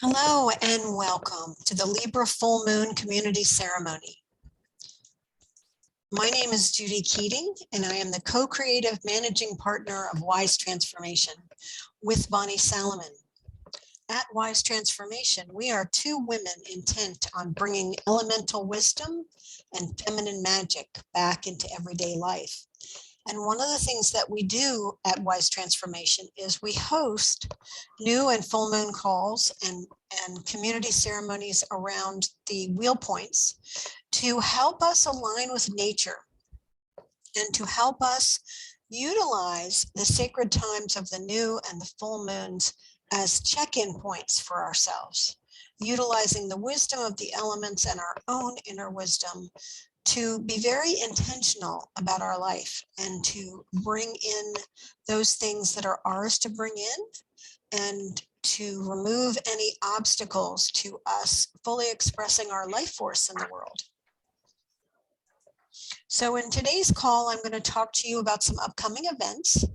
Hello and welcome to the Libra Full Moon Community Ceremony. My name is Judy Keating, and I am the co-creative managing partner of Wise Transformation with Bonnie Salomon. At Wise Transformation, we are two women intent on bringing elemental wisdom and feminine magic back into everyday life. And one of the things that we do at Wise Transformation is we host new and full moon calls and community ceremonies around the wheel points to help us align with nature and to help us utilize the sacred times of the new and the full moons as check-in points for ourselves, utilizing the wisdom of the elements and our own inner wisdom to be very intentional about our life and to bring in those things that are ours to bring in and to remove any obstacles to us fully expressing our life force in the world. So in today's call, I'm going to talk to you about some upcoming events.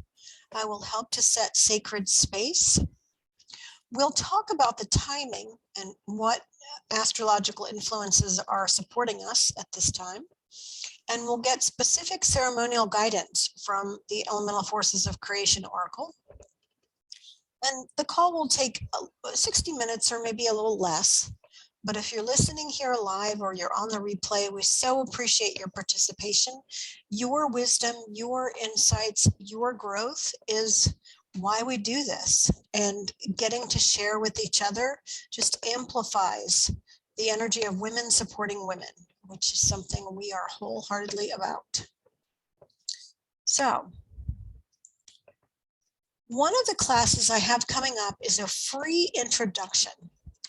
I will help to set sacred space. We'll talk about the timing and what astrological influences are supporting us at this time. And we'll get specific ceremonial guidance from the Elemental Forces of Creation Oracle. And the call will take 60 minutes or maybe a little less. But if you're listening here live or you're on the replay, we so appreciate your participation. Your wisdom, your insights, your growth is why we do this. And getting to share with each other just amplifies the energy of women supporting women, which is something we are wholeheartedly about. So, one of the classes I have coming up is a free introduction.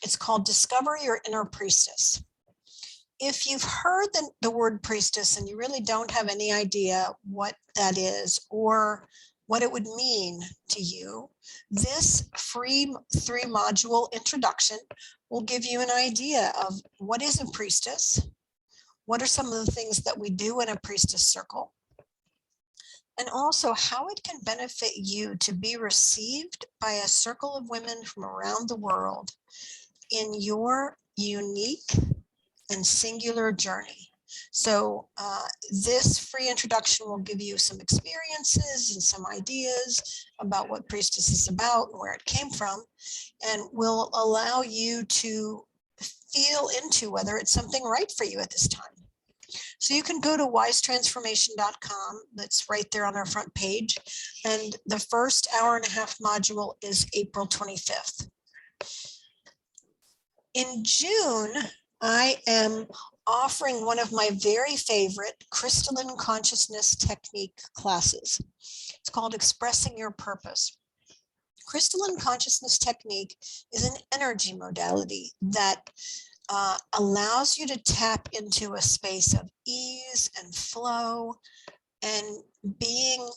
It's called Discover Your Inner Priestess. If you've heard the word priestess and you really don't have any idea what that is or what it would mean to you, this free 3-module introduction will give you an idea of what is a priestess, what are some of the things that we do in a priestess circle, and also how it can benefit you to be received by a circle of women from around the world in your unique and singular journey. So this free introduction will give you some experiences and some ideas about what priestess is about and where it came from, and will allow you to feel into whether it's something right for you at this time. So you can go to wisetransformation.com. That's right there on our front page. And the first hour-and-a-half module is April 25th. In June, I am offering one of my very favorite crystalline consciousness technique classes. It's called Expressing Your Purpose. Crystalline consciousness technique is an energy modality that allows you to tap into a space of ease and flow and being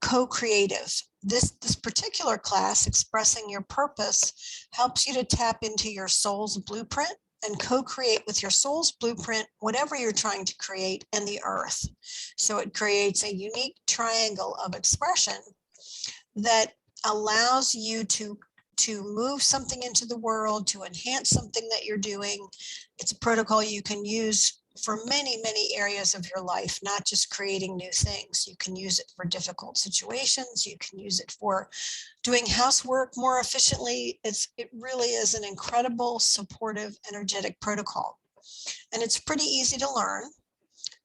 co-creative. This particular class, Expressing Your Purpose, helps you to tap into your soul's blueprint and co-create with your soul's blueprint whatever you're trying to create and the earth. So it creates a unique triangle of expression that allows you to move something into the world, to enhance something that you're doing. It's a protocol you can use for many, many areas of your life, not just creating new things. You can use it for difficult situations. You can use it for doing housework more efficiently. It really is an incredible, supportive, energetic protocol. And it's pretty easy to learn.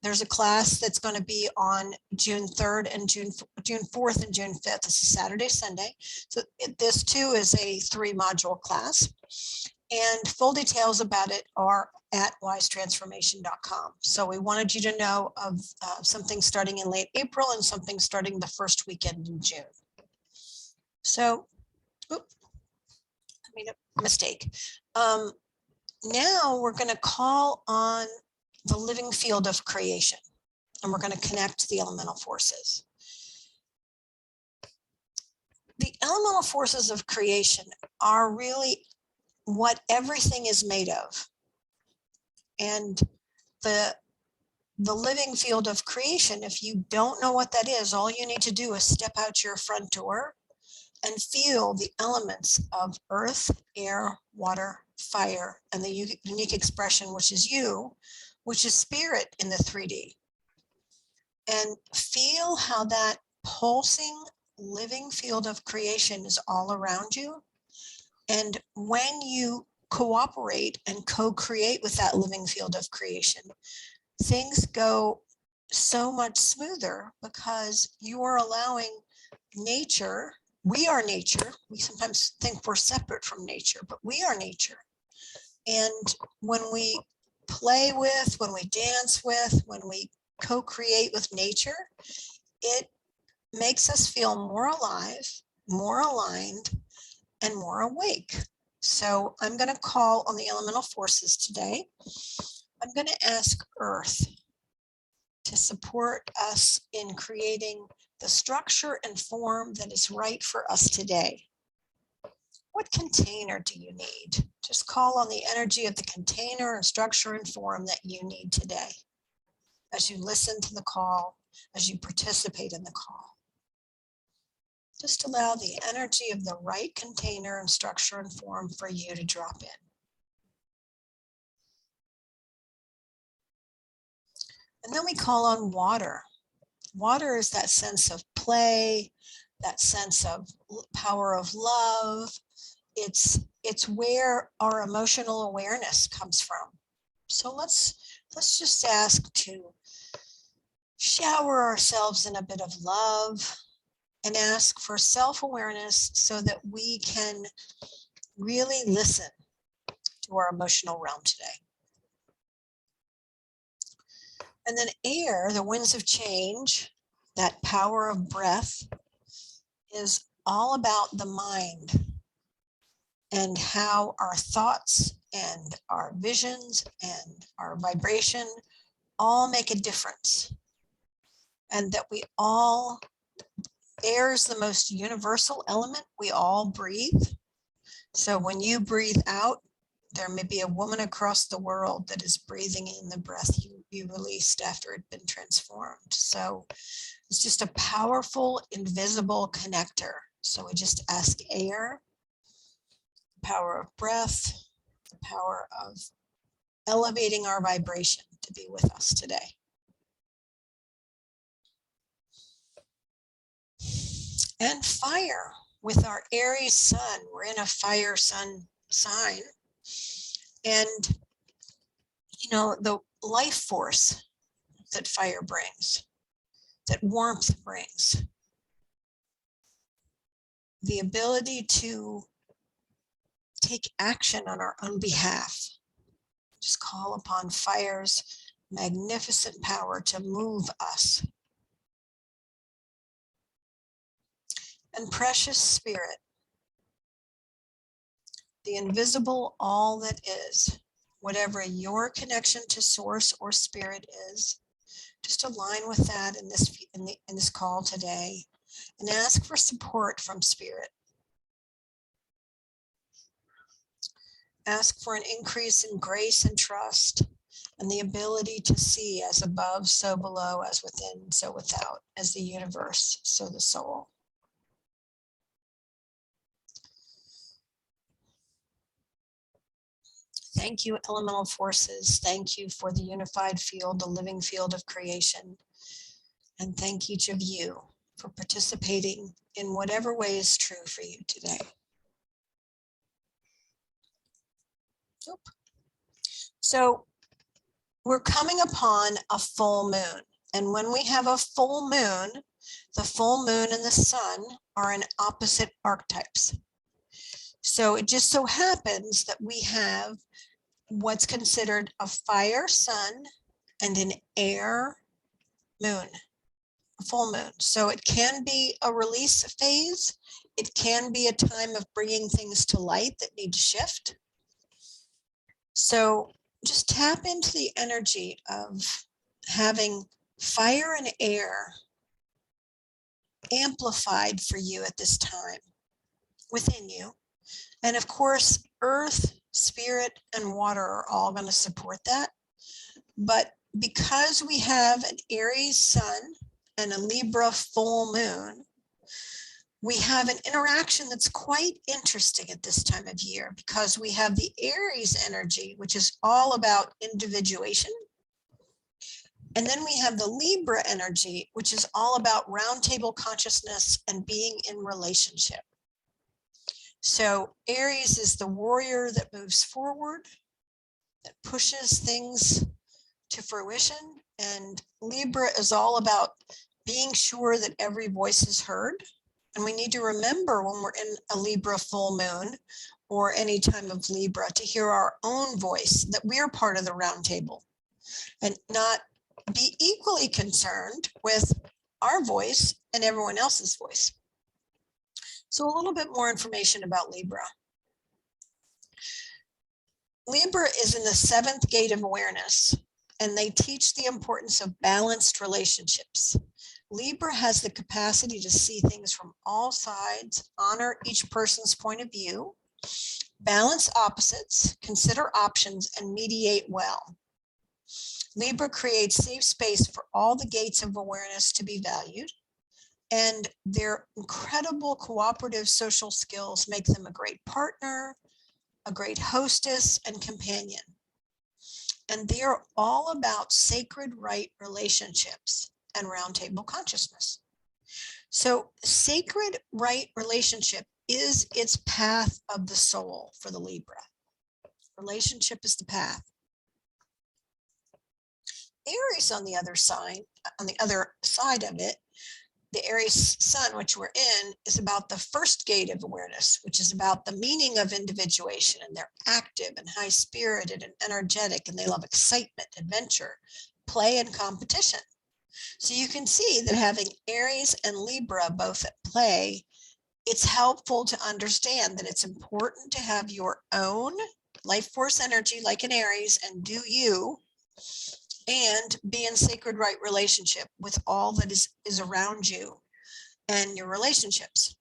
There's a class that's going to be on June 3rd and June 4th and June 5th. This is Saturday, Sunday. So this too is a 3-module class. And full details about it are at wisetransformation.com. So we wanted you to know of something starting in late April and something starting the first weekend in June. So, I made a mistake. Now we're going to call on the living field of creation, and we're going to connect the elemental forces. The elemental forces of creation are really what everything is made of. And the living field of creation, if you don't know what that is, all you need to do is step out your front door and feel the elements of earth, air, water, fire, and the unique expression, which is you, which is spirit in the 3D. And feel how that pulsing, living field of creation is all around you. And when you cooperate and co-create with that living field of creation, things go so much smoother because you are allowing nature. We are nature. We sometimes think we're separate from nature, but we are nature. And when we play with, when we dance with, when we co-create with nature, it makes us feel more alive, more aligned, and more awake. So I'm going to call on the elemental forces today. I'm going to ask Earth to support us in creating the structure and form that is right for us today. What container do you need? Just call on the energy of the container and structure and form that you need today as you listen to the call, as you participate in the call. Just allow the energy of the right container and structure and form for you to drop in. And then we call on water. Water is that sense of play, that sense of power of love. It's where our emotional awareness comes from. So let's just ask to shower ourselves in a bit of love and ask for self-awareness so that we can really listen to our emotional realm today. And then air, the winds of change, that power of breath, is all about the mind and how our thoughts and our visions and our vibration all make a difference. And that we all, air is the most universal element. We all breathe. So when you breathe out, there may be a woman across the world that is breathing in the breath you released after it had been transformed. So it's just a powerful, invisible connector. So we just ask air, the power of breath, the power of elevating our vibration to be with us today. And fire, with our Aries sun, we're in a fire sun sign. And, you know, the life force that fire brings, that warmth brings, the ability to take action on our own behalf. Just call upon fire's magnificent power to move us. And precious spirit, the invisible all that is, whatever your connection to source or spirit is, just align with that in this call today and ask for support from spirit. Ask for an increase in grace and trust and the ability to see as above, so below, as within, so without, as the universe, so the soul. Thank you, elemental forces. Thank you for the unified field, the living field of creation. And thank each of you for participating in whatever way is true for you today. So we're coming upon a full moon. And when we have a full moon, the full moon and the sun are in opposite archetypes. So it just so happens that we have what's considered a fire sun and an air moon, a full moon. So it can be a release phase. It can be a time of bringing things to light that need to shift. So just tap into the energy of having fire and air amplified for you at this time within you. And of course, earth, spirit, and water are all going to support that. But because we have an Aries sun and a Libra full moon, We have an interaction that's quite interesting at this time of year because we have the Aries energy, which is all about individuation. And then we have the Libra energy, which is all about roundtable consciousness and being in relationship. So Aries is the warrior that moves forward, that pushes things to fruition. And Libra is all about being sure that every voice is heard. And we need to remember when we're in a Libra full moon or any time of Libra to hear our own voice, that we're part of the round table, and not be equally concerned with our voice and everyone else's voice. So a little bit more information about Libra. Libra is in the 7th gate of awareness, and they teach the importance of balanced relationships. Libra has the capacity to see things from all sides, honor each person's point of view, balance opposites, consider options, and mediate well. Libra creates safe space for all the gates of awareness to be valued, and their incredible cooperative social skills make them a great partner, a great hostess, and companion. And they are all about sacred right relationships and roundtable consciousness. So sacred right relationship is its path of the soul for the Libra. Relationship is the path. Aries on the other side of it, the Aries sun, which we're in, is about the 1st gate of awareness, which is about the meaning of individuation. And they're active and high-spirited and energetic, and they love excitement, adventure, play, and competition. So you can see that having Aries and Libra both at play, it's helpful to understand that it's important to have your own life force energy like an Aries and do you, and be in sacred right relationship with all that is around you and your relationships.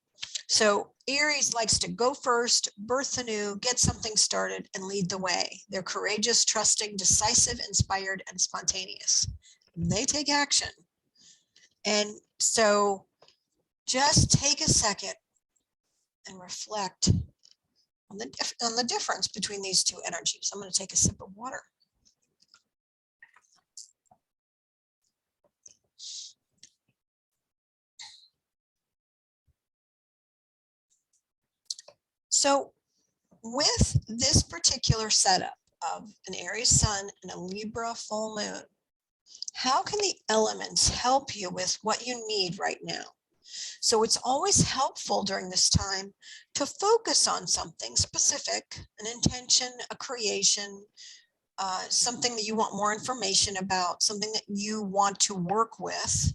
So Aries likes to go first, birth anew, get something started, and lead the way. They're courageous, trusting, decisive, inspired, and spontaneous. They take action. And so just take a second and reflect on the difference between these two energies. I'm going to take a sip of water. So with this particular setup of an Aries sun and a Libra full moon, how can the elements help you with what you need right now? So it's always helpful during this time to focus on something specific, an intention, a creation, something that you want more information about, something that you want to work with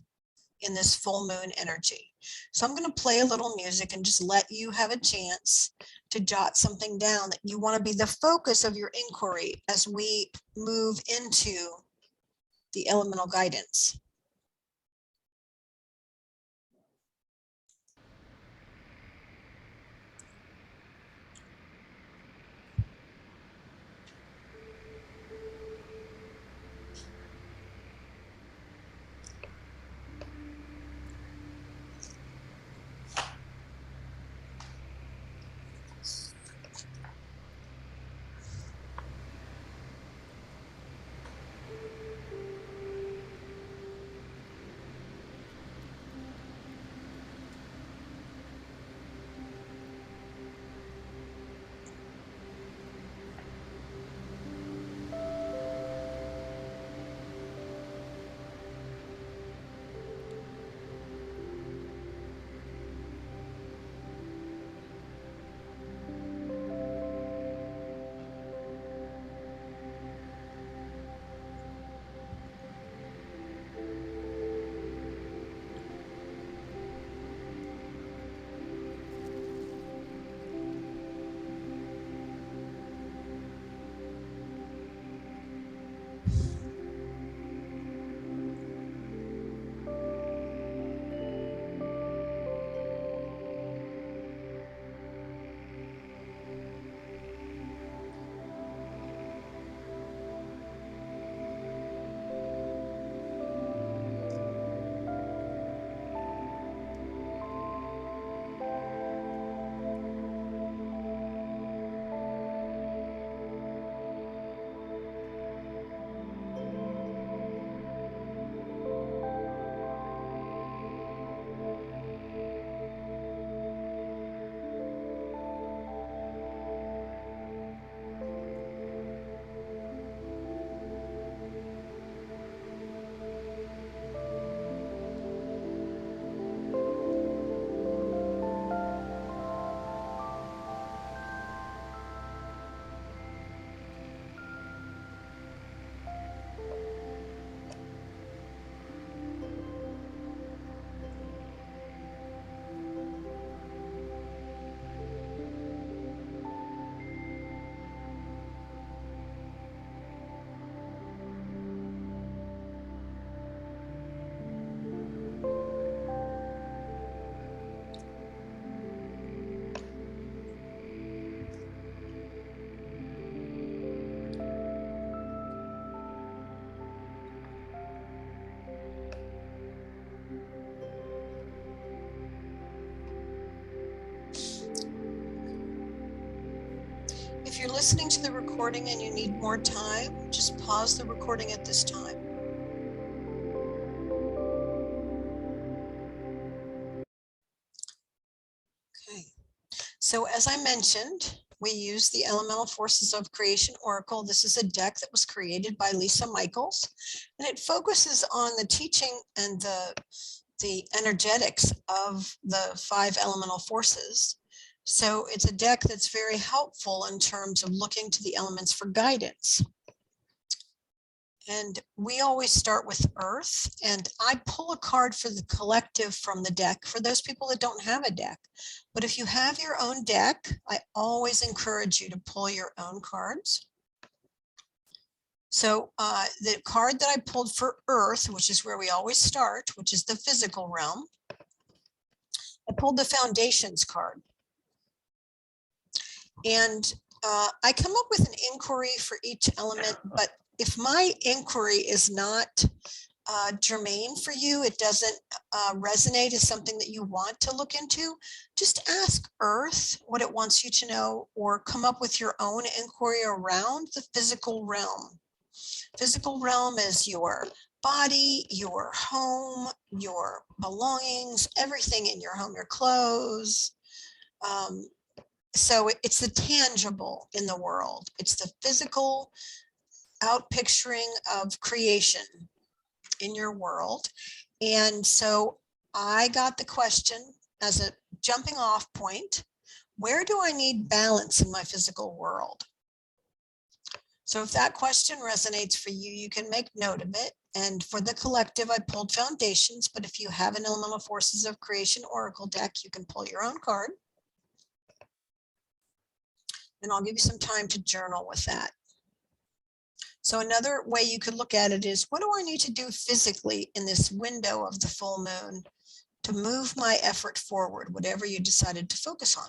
in this full moon energy. So I'm going to play a little music and just let you have a chance to jot something down that you want to be the focus of your inquiry as we move into the elemental guidance. If you're listening to the recording and you need more time, just pause the recording at this time. Okay. So as I mentioned, we use the Elemental Forces of Creation Oracle. This is a deck that was created by Lisa Michaels, and it focuses on the teaching and the energetics of the 5 elemental forces. So it's a deck that's very helpful in terms of looking to the elements for guidance. And we always start with Earth, and I pull a card for the collective from the deck for those people that don't have a deck. But if you have your own deck, I always encourage you to pull your own cards. So the card that I pulled for Earth, which is where we always start, which is the physical realm, I pulled the Foundations card. And I come up with an inquiry for each element, but if my inquiry is not germane for you, it doesn't resonate as something that you want to look into, just ask Earth what it wants you to know, or come up with your own inquiry around the physical realm. Physical realm is your body, your home, your belongings, everything in your home, your clothes. So it's the tangible in the world. It's the physical out picturing of creation in your world. And so I got the question as a jumping off point, where do I need balance in my physical world? So if that question resonates for you, you can make note of it. And for the collective, I pulled Foundations, but if you have an Elemental Forces of Creation Oracle deck, you can pull your own card. And I'll give you some time to journal with that. So another way you could look at it is, what do I need to do physically in this window of the full moon to move my effort forward, whatever you decided to focus on?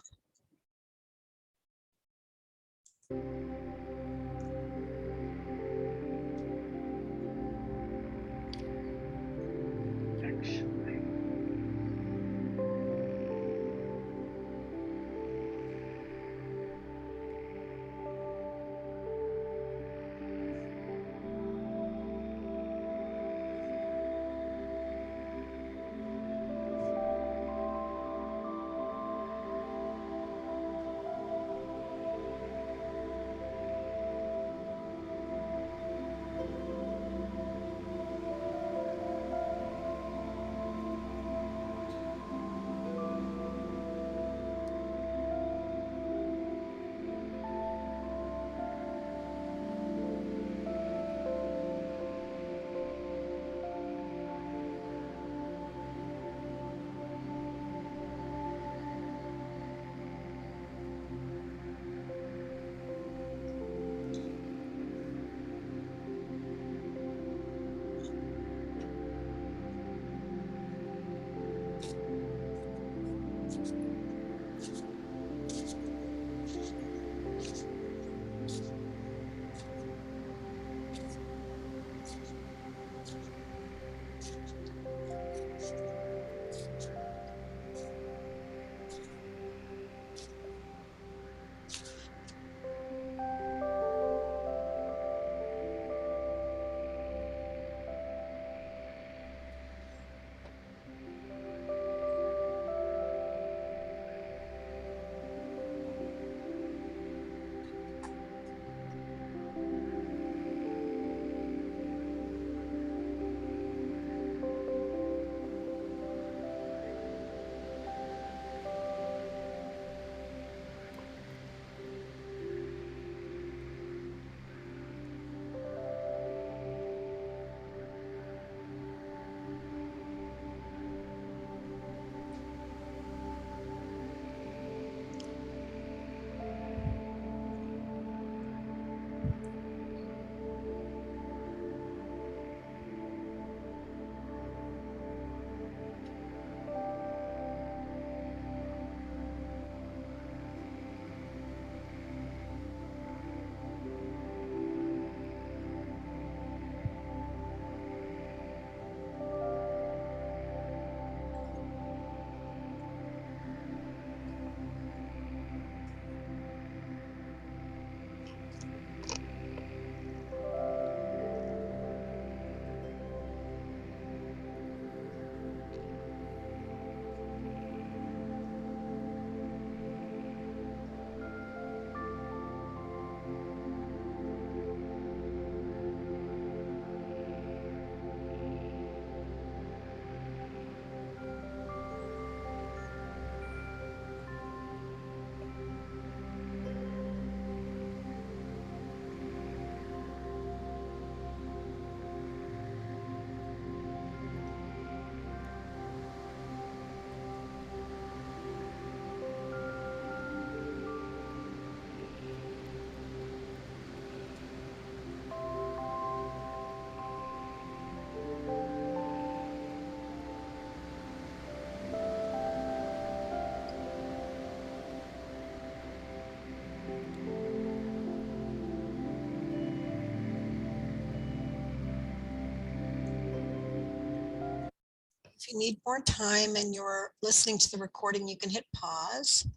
If you need more time and you're listening to the recording, you can hit pause.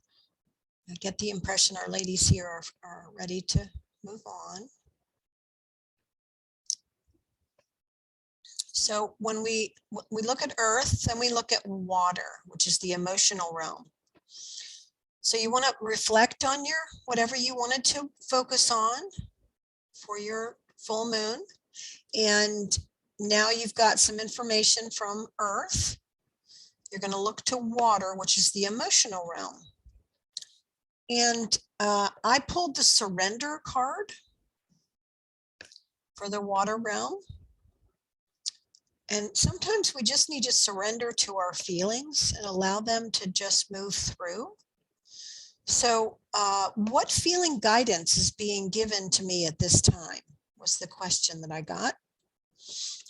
I get the impression our ladies here are ready to move on. So when we look at earth, then we look at water, which is the emotional realm. So you want to reflect on your whatever you wanted to focus on for your full moon. And now you've got some information from earth. You're going to look to water, which is the emotional realm. And I pulled the surrender card for the water realm. And sometimes we just need to surrender to our feelings and allow them to just move through. So what feeling guidance is being given to me at this time was the question that I got.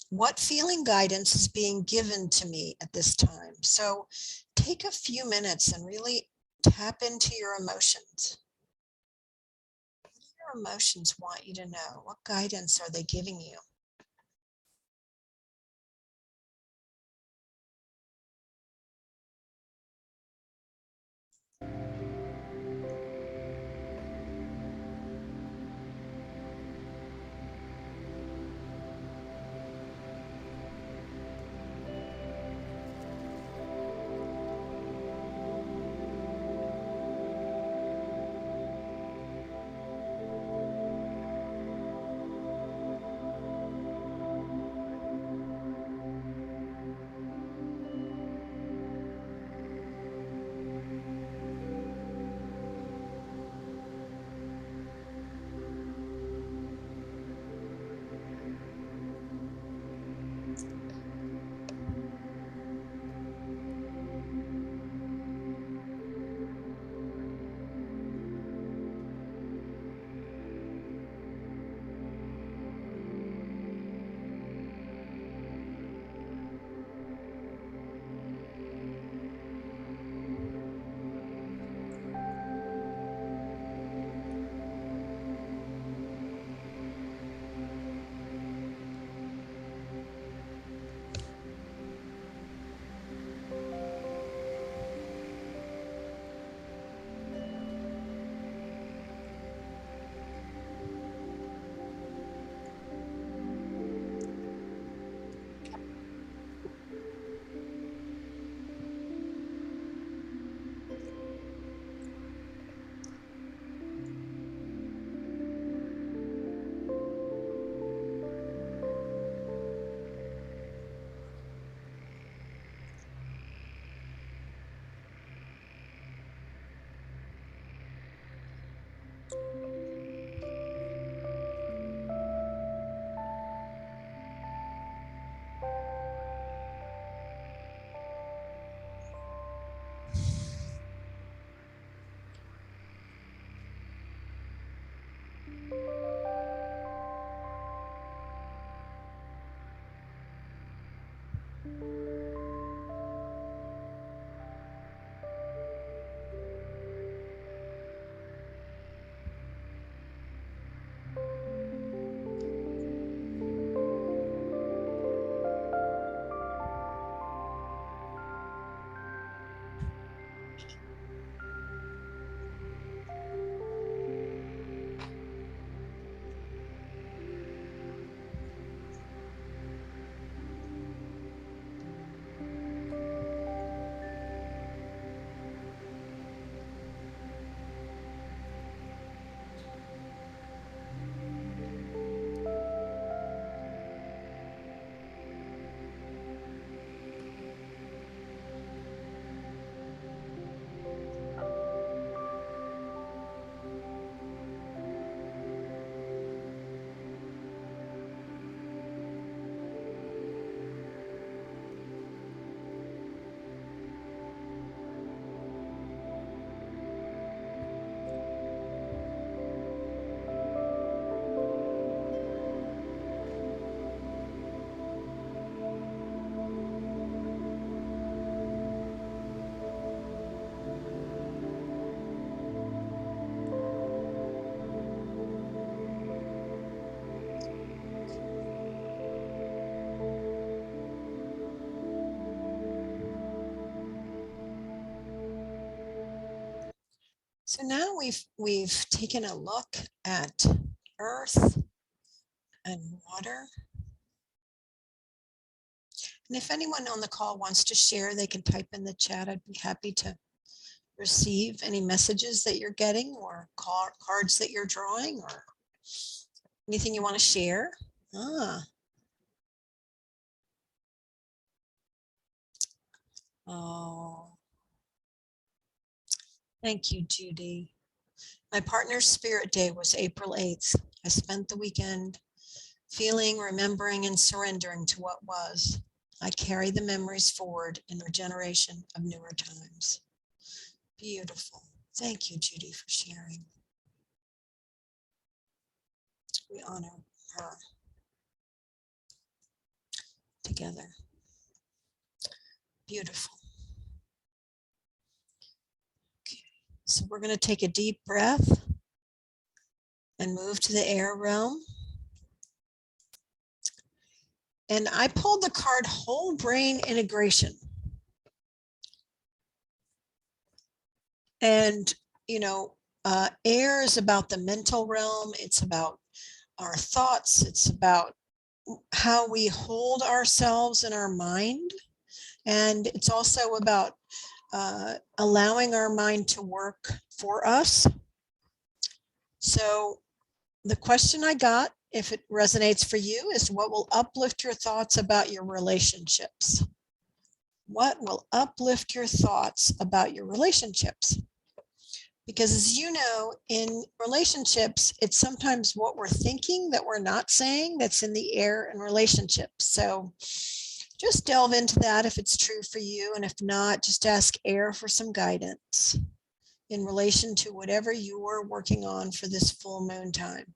What feeling guidance is being given to me at this time? So take a few minutes and really tap into your emotions. What do your emotions want you to know? What guidance are they giving you? So now we've taken a look at earth and water. And if anyone on the call wants to share, they can type in the chat. I'd be happy to receive any messages that you're getting or cards that you're drawing or anything you want to share. Oh, thank you, Judy. My partner's spirit day was April 8th. I spent the weekend feeling, remembering, and surrendering to what was. I carry the memories forward in regeneration of newer times. Beautiful. Thank you, Judy, for sharing. We honor her together. Beautiful. Okay. So we're going to take a deep breath and move to the air realm. And I pulled the card Whole Brain Integration. And, air is about the mental realm. It's about our thoughts. It's about how we hold ourselves in our mind. And it's also about allowing our mind to work for us. So the question I got, if it resonates for you, is what will uplift your thoughts about your relationships? What will uplift your thoughts about your relationships? Because as you know, in relationships, it's sometimes what we're thinking that we're not saying that's in the air in relationships. So just delve into that if it's true for you. And if not, just ask air for some guidance in relation to whatever you are working on for this full moon time.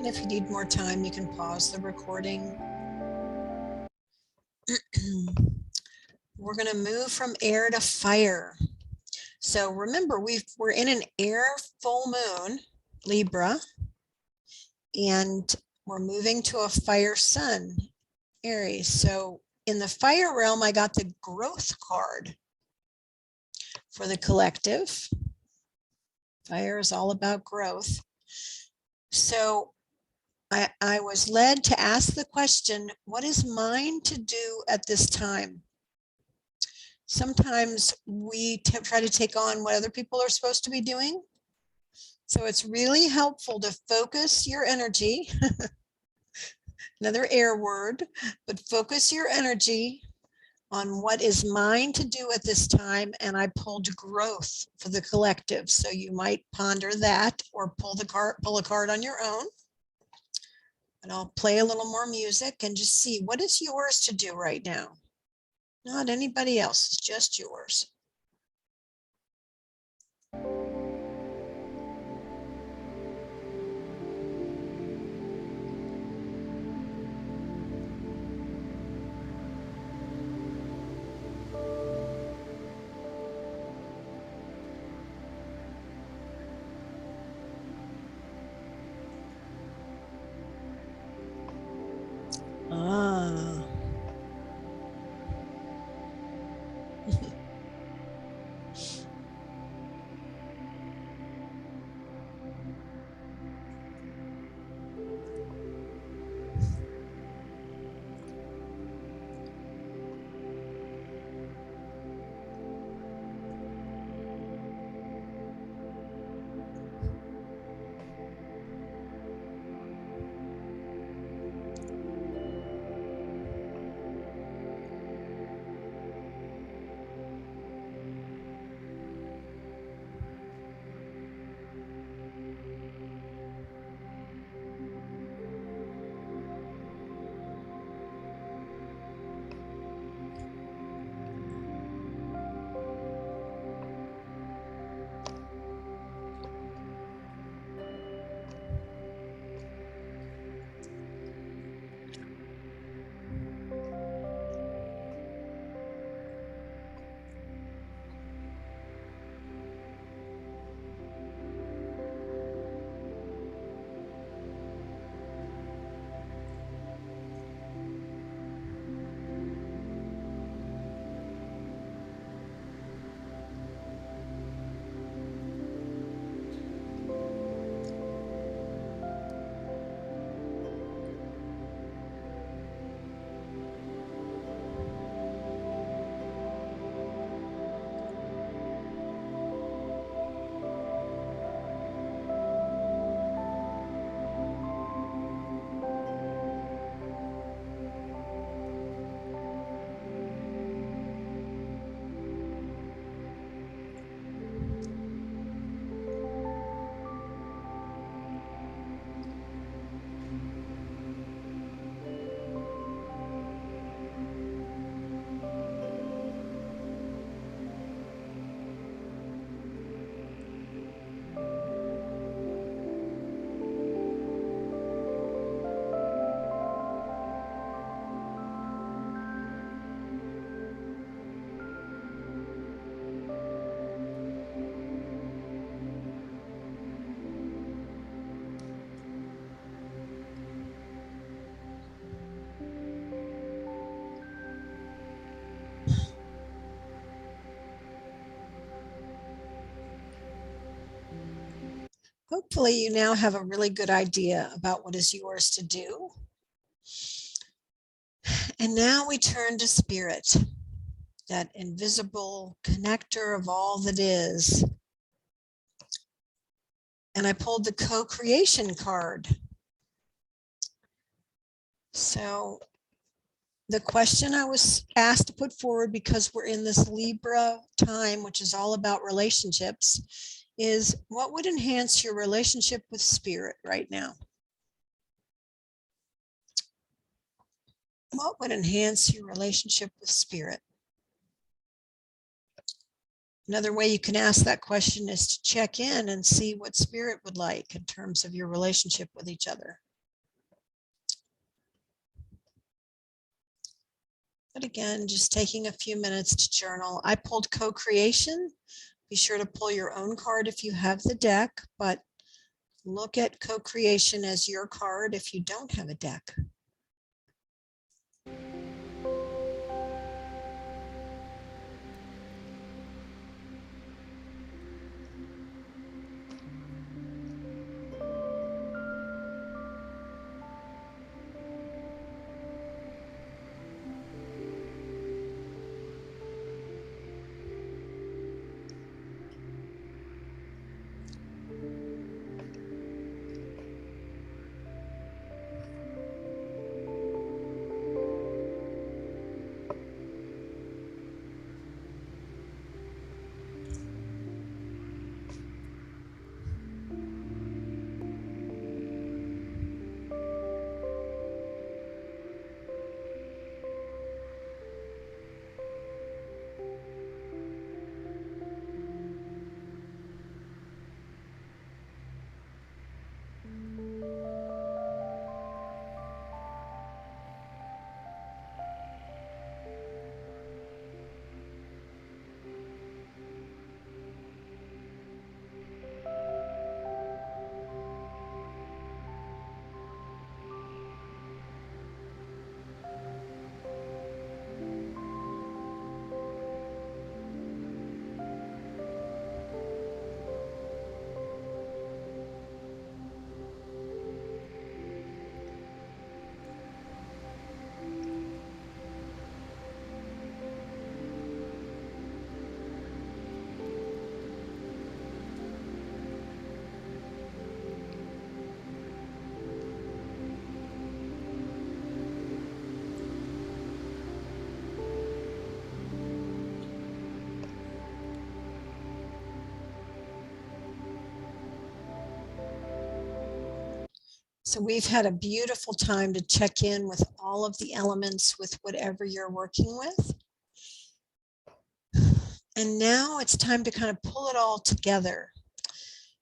And if you need more time, you can pause the recording. We're going to move from air to fire. So remember, we're in an air full moon, Libra, and we're moving to a fire sun, Aries. So in the fire realm, I got the growth card for the collective. Fire is all about growth. So I was led to ask the question, what is mine to do at this time? Sometimes we try to take on what other people are supposed to be doing. So it's really helpful to focus your energy, another air word, but focus your energy on what is mine to do at this time. And I pulled growth for the collective. So you might ponder that or pull a card on your own. And I'll play a little more music and just see what is yours to do right now. Not anybody else's, just yours. Ah. Hopefully you now have a really good idea about what is yours to do. And now we turn to spirit, that invisible connector of all that is. And I pulled the co-creation card. So the question I was asked to put forward, because we're in this Libra time, which is all about relationships, is what would enhance your relationship with spirit right now? What would enhance your relationship with spirit? Another way you can ask that question is to check in and see what spirit would like in terms of your relationship with each other. But again, just taking a few minutes to journal. I pulled co-creation. Be sure to pull your own card if you have the deck, but look at co-creation as your card if you don't have a deck. So we've had a beautiful time to check in with all of the elements with whatever you're working with. And now it's time to kind of pull it all together.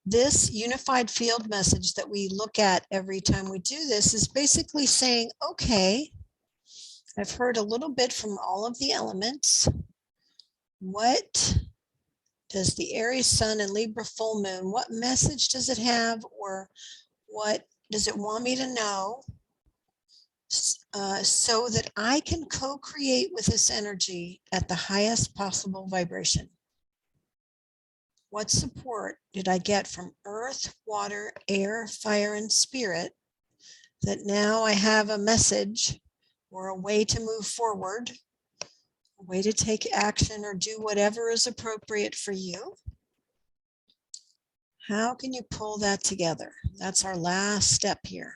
This unified field message that we look at every time we do this is basically saying, okay, I've heard a little bit from all of the elements. What does the Aries sun and Libra full moon, what message does it have, or what does it want me to know so that I can co-create with this energy at the highest possible vibration? What support did I get from earth, water, air, fire, and spirit that now I have a message or a way to move forward, a way to take action or do whatever is appropriate for you? How can you pull that together? That's our last step here.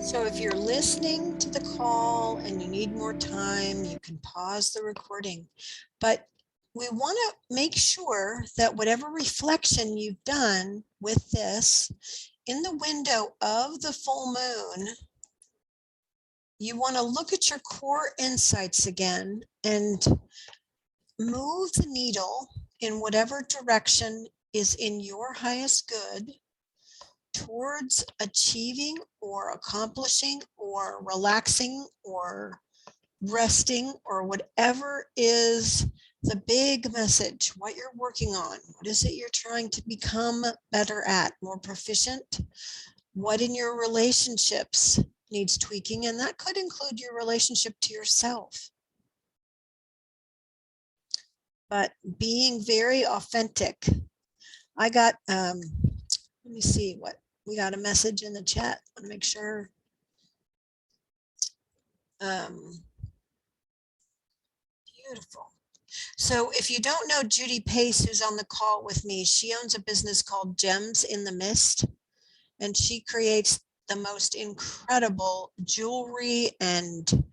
So if you're listening to the call and you need more time, you can pause the recording. But we want to make sure that whatever reflection you've done with this, in the window of the full moon, you want to look at your core insights again and move the needle in whatever direction is in your highest good towards achieving or accomplishing or relaxing or resting or whatever is the big message, what you're working on. What is it you're trying to become better at, more proficient? What in your relationships needs tweaking? And that could include your relationship to yourself. But being very authentic. I got, let me see what, we got a message in the chat. I want to make sure. Beautiful. So if you don't know Judy Pace, who's on the call with me, she owns a business called Gems in the Mist, and she creates the most incredible jewelry and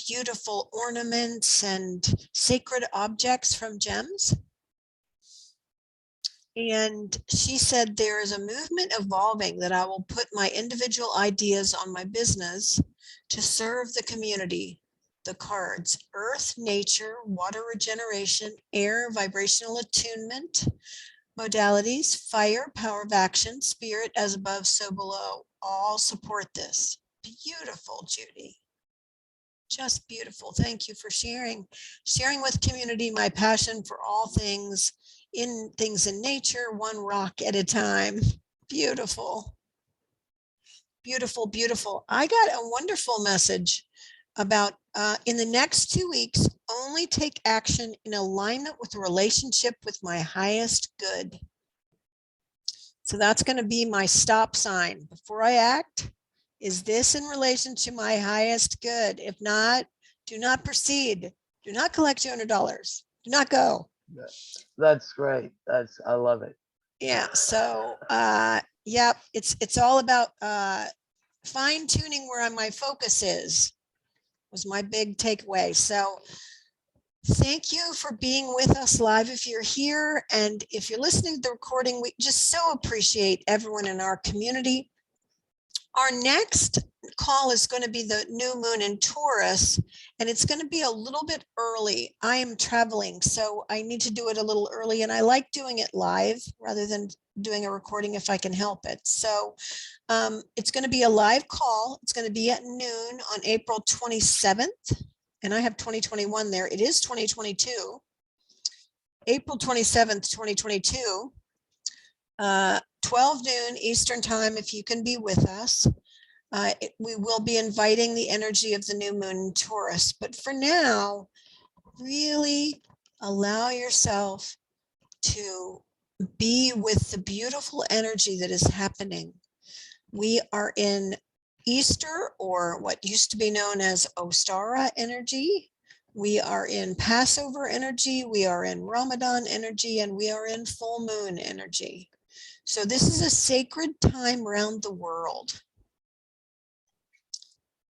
beautiful ornaments and sacred objects from gems. And she said, there is a movement evolving that I will put my individual ideas on my business to serve the community. The cards: earth, nature, water regeneration, air, vibrational attunement, modalities, fire, power of action, spirit, as above, so below. All support this. Beautiful, Judy. Just beautiful. Thank you for sharing with community my passion for all things in nature, one rock at a time. Beautiful. Beautiful, beautiful. I got a wonderful message about in the next 2 weeks, only take action in alignment with the relationship with my highest good. So that's going to be my stop sign. Before I act, is this in relation to my highest good? If not, do not proceed. Do not collect $200. Do not go. That's great. I love it. Yeah. So, yep. It's all about fine tuning where my focus is. Was my big takeaway. So thank you for being with us live if you're here. And if you're listening to the recording, we just so appreciate everyone in our community. Our next call is going to be the new moon in Taurus, and it's going to be a little bit early. I am traveling, so I need to do it a little early, and I like doing it live rather than doing a recording if I can help it. So it's going to be a live call. It's going to be at noon on April 27th, and I have 2021 there. It is 2022. April 27th, 2022. 12 noon Eastern time, if you can be with us. We will be inviting the energy of the new moon in Taurus. But for now, really allow yourself to be with the beautiful energy that is happening. We are in Easter, or what used to be known as Ostara energy. We are in Passover energy. We are in Ramadan energy, and we are in full moon energy. So this is a sacred time around the world.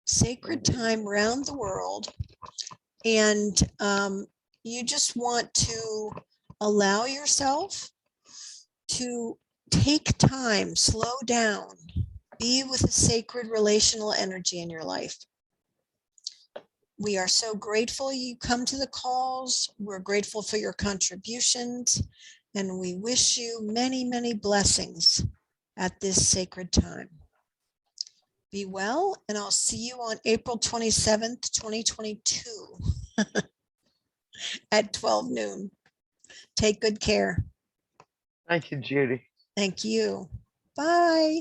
Sacred time around the world. And you just want to allow yourself to take time, slow down, be with a sacred relational energy in your life. We are so grateful you come to the calls. We're grateful for your contributions. And we wish you many, many blessings at this sacred time. Be well, and I'll see you on April 27th, 2022 at 12 noon. Take good care. Thank you, Judy. Thank you. Bye.